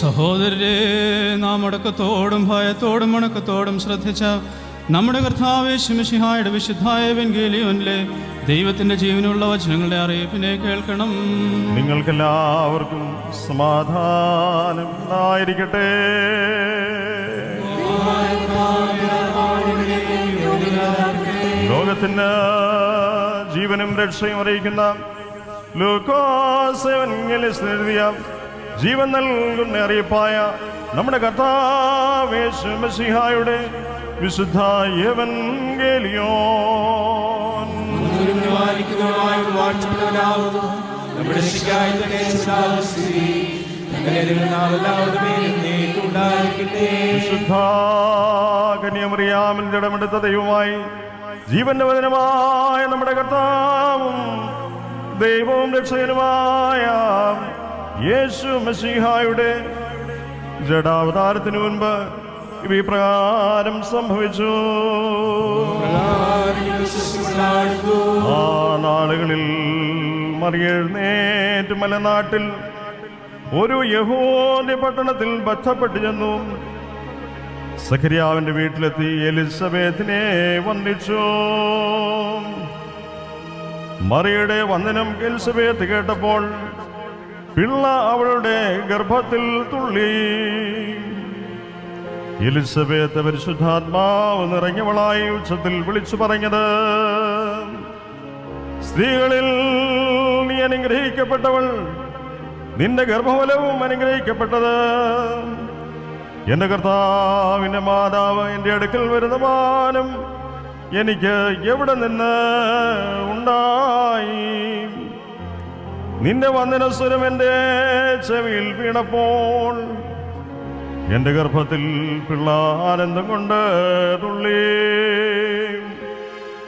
സഹോദരരെ, നാം അടക്കത്തോടും ഭയത്തോടും വണക്കത്തോടും ശ്രദ്ധിച്ച നമ്മുടെ കർത്താവ് യേശു മിശിഹായുടെ വിശുദ്ധായ എവൻഗേലിയോനിലെ ദൈവത്തിന്റെ ജീവനുള്ള വചനങ്ങളുടെ അറിയിപ്പിനെ കേൾക്കണം. നിങ്ങൾക്കെല്ലാവർക്കും സമാധാനം ആയിരിക്കട്ടെ. ലോകത്തിന് ജീവനും രക്ഷയും അറിയിക്കുന്ന ലൂക്കോസ് എവൻഗേലിയോനിൽ എഴുതിയ ജീവൻ നൽകുന്ന അറിയിപ്പായ നമ്മുടെ കർത്താവ് യേശു മിശിഹായുടെ വിശുദ്ധ എവൻഗേലിയോൻ വിശുദ്ധ കന്യാമറിയാമിന്റെ ഇടമെടുത്ത ദൈവമായി ജീവന്റെ വചനമായ നമ്മുടെ കർത്താവും ദൈവവും രക്ഷകനുമായ യേശു മിശിഹായുടെ ജഡാവതാരത്തിനു മുൻപ് ഇവ പ്രകാരം സംഭവിച്ചു. ആ നാളുകളിൽ മറിയെഴുന്നേറ്റ് മലനാട്ടിൽ ഒരു യഹൂദ പട്ടണത്തിൽ ബന്ധപ്പെട്ടു ചെന്നു. സഖര്യാവിന്റെ വീട്ടിലെത്തി എലിസബത്തിനെ വന്ദിച്ചു. മറിയയുടെ വന്ദനം എലിസബത്ത് കേട്ടപ്പോൾ പിള്ള അവളുടെ ഗർഭത്തിൽ തുള്ളി. എലിസബത്ത് പരിശുദ്ധാത്മാവ് നിറഞ്ഞവളായി ഉച്ചത്തിൽ വിളിച്ചു പറഞ്ഞത്, സ്ത്രീകളിൽ നീ അനുഗ്രഹിക്കപ്പെട്ടവൾ, നിന്റെ ഗർഭഫലവും അനുഗ്രഹിക്കപ്പെട്ടത്. എന്റെ കർത്താവിന്റെ മാതാവ് എന്റെ അടുക്കൽ വരുന്ന മാനം എനിക്ക് എവിടെ നിന്ന് ഉണ്ടായി? നിന്റെ വന്ദനസ്വരം എൻ്റെ ചെവിയിൽ വീണപ്പോൾ എന്റെ ഗർഭത്തിൽ പിള്ള ആനന്ദം കൊണ്ട് തുള്ളി.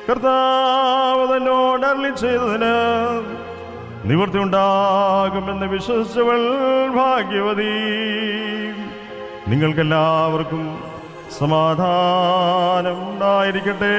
കർത്താവ് തന്നോട് അരുളി ചെയ്തതിന് നിവൃത്തി ഉണ്ടാകുമെന്ന് വിശ്വസിച്ചവൾ ഭാഗ്യവതി. നിങ്ങൾക്കെല്ലാവർക്കും സമാധാനം ഉണ്ടായിരിക്കട്ടെ.